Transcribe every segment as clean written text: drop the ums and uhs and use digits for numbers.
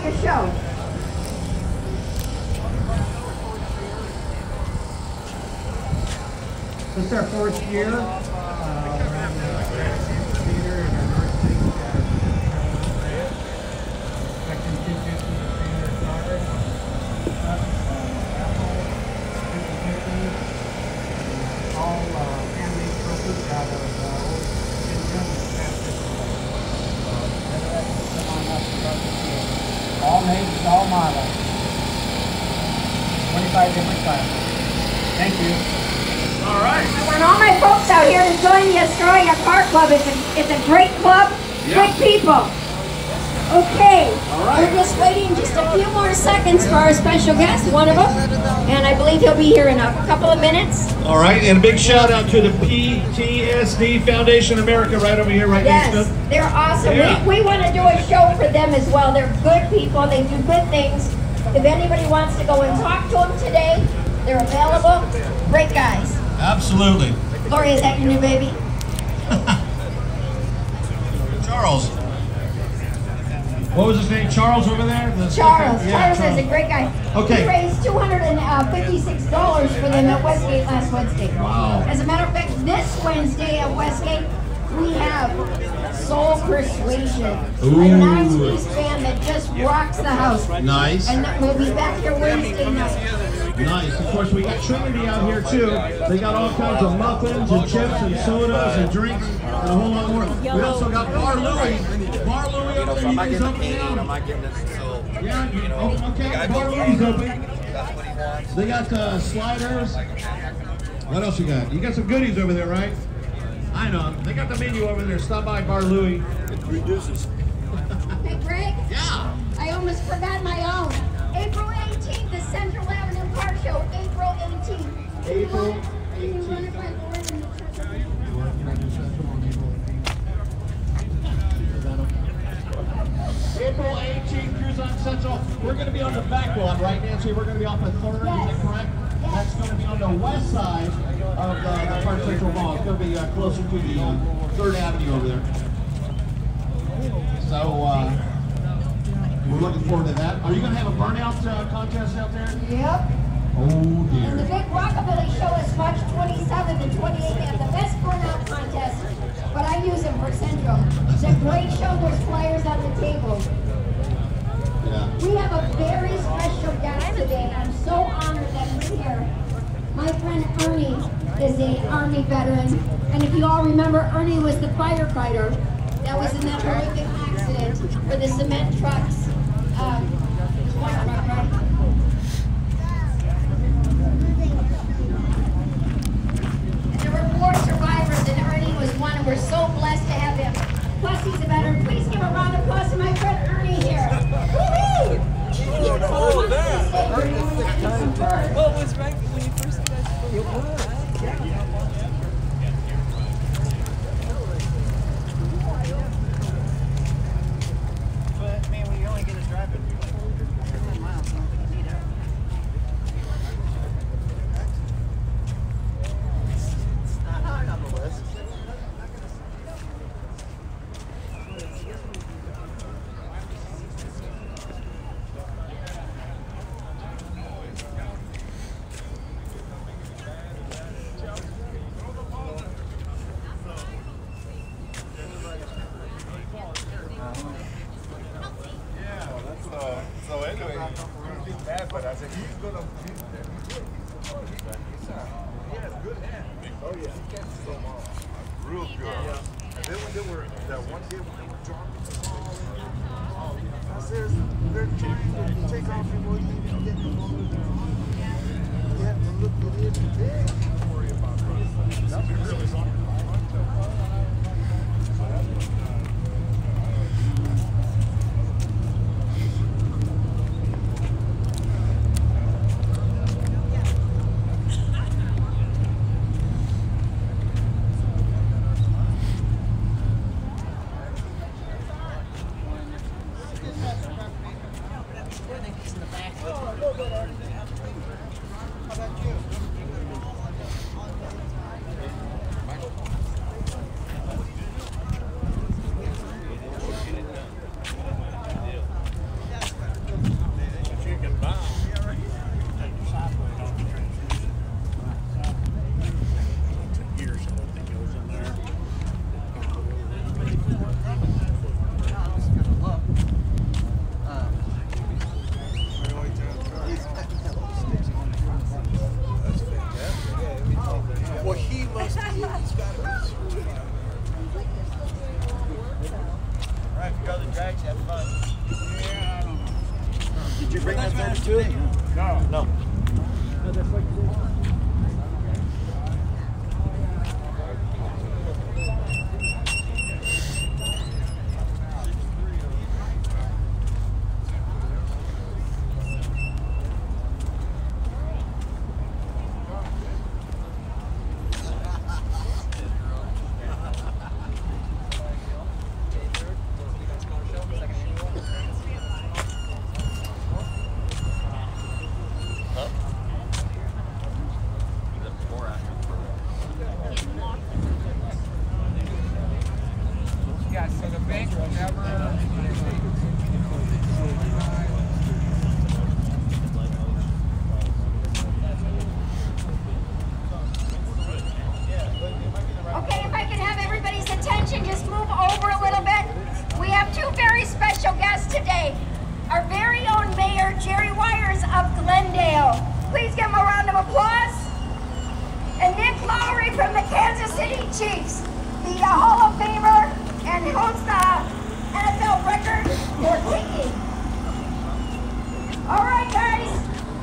a show. This is our fourth year. All makes, all models. 25 different classes. Thank you. All right. I want all my folks out here to join the Astoria Car Club. It's a great club, good people. Okay, we're just waiting just a few more seconds for our special guest, one of them, and I believe he'll be here in a couple of minutes. All right, and a big shout out to the PTSD Foundation America right over here, right Yes, next to. they're awesome. Yeah. We want to do a show for them as well. They're good people. They do good things. If anybody wants to go and talk to them today, they're available. Great guys. Absolutely. Lori, is that your new baby? Charles. What was his name? Charles over there? Charles. Yeah, Charles is a great guy. Okay. He raised $256 for them at Westgate last Wednesday. Wow. As a matter of fact, this Wednesday at Westgate, we have Soul Persuasion, a 90s band that just rocks the house. Nice. And we'll be back here Wednesday night. Nice. Of course, we got Trinity out here too. They got all kinds of muffins and chips and sodas and drinks and a whole lot more. We also got Bar Louie. Bar Louie over there. He's open now. Yeah. Okay. Bar Louie's open. They got sliders. What else you got? You got some goodies over there, right? I know. They got the menu over there. Stop by Bar Louie. It reduces. Hey, Greg. Yeah. I almost forgot my own. April 18th, the Central Avenue Car Show. April 18th. April 18th. April 18th, Cruise on Central. We're going to be on the back lot, right, Nancy? We're going to be off of 3rd, is that correct? Yes. That's going to be on the west side of the Park Central Mall. It's going to be closer to the 3rd Avenue over there. So, we're looking forward to that. Are you going to have a burnout contest out there? Yep. Oh, And the dear. big Rockabilly show is March 27th and 28th. They have the best burnout contest, but I use them for Central. It's a great show. There's flyers on the table. Yeah. We have a very special guest today. I'm so honored that he's here. My friend Ernie is an Army veteran, and if you all remember, Ernie was the firefighter that was in that horrific accident for the cement trucks. One truck, right? And there were 4 survivors, and Ernie was one, and we're so blessed to have him. Plus, he's a veteran. Please give a round of applause to my friend Ernie here. Woo-hoo! Well, it was right when you first got it was. But man, when you only get to drive it 10 miles, you don't need it. It's not high on the list. So anyway, he's bad, but I said he's gonna. He's good. He has good hands. Oh yeah, he catches them all. Real good. And then when they were that one day when they were dropping the ball, I said they're trying to take off your boy. You can get them over there. You have to look at it today. Don't worry about that. That'd be really fun. you bring that vendor to it? No. No. Yeah, so the bank will never. Okay, if I can have everybody's attention, just move over a little bit. We have two very special guests today. Our very own Mayor, Jerry Wires of Glendale. Please give him a round of applause. And Nick Lowry from the Kansas City Chiefs, the Hall of Famer and holds the NFL record for kicking. All right, guys,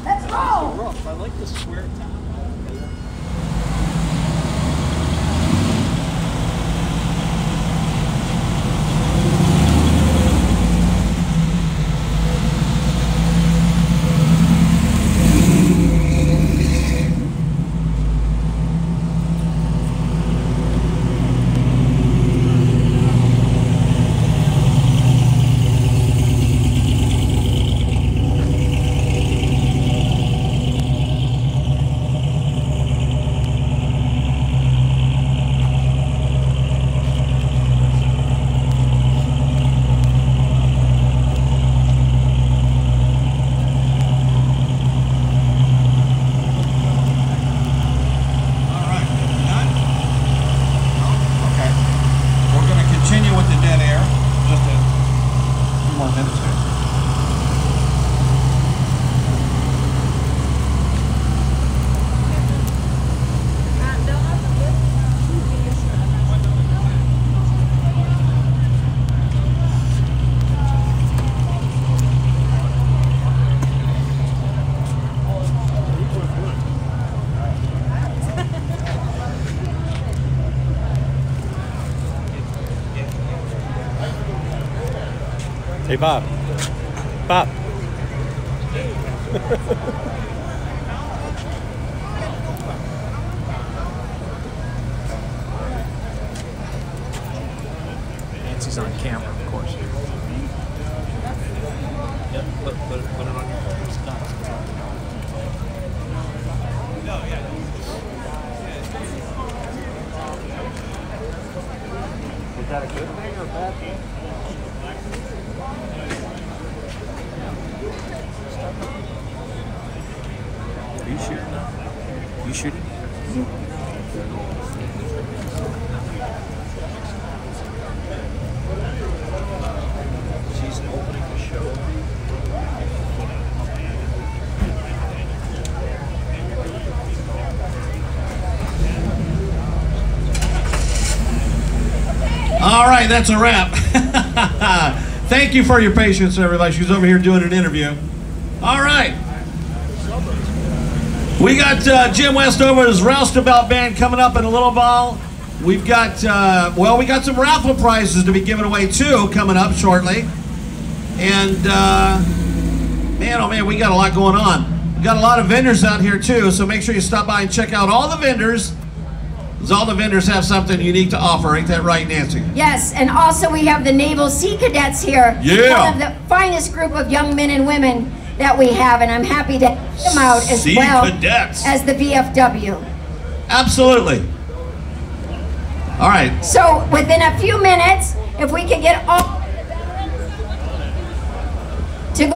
let's roll. Rough. I like the square top. Hey, Bob. Bob. Nancy's on camera, of course. Yep, put it on your phone. It's done. No, yeah. Is that a good thing or a bad thing? Are you shooting now? You shooting? She's opening the show. All right, that's a wrap. Thank you for your patience, everybody. She's over here doing an interview. All right. We got Jim Westover's Roustabout Band coming up in a little while. We've got, we got some raffle prizes to be given away too coming up shortly. And man, oh man, we got a lot going on. We got a lot of vendors out here too, so make sure you stop by and check out all the vendors. Because all the vendors have something unique to offer. Ain't that right, Nancy? Yes, and also we have the Naval Sea Cadets here. Yeah. One of the finest group of young men and women that we have, and I'm happy to have them out as Sea well Cadets. as the VFW. Absolutely. All right. So within a few minutes, if we could get all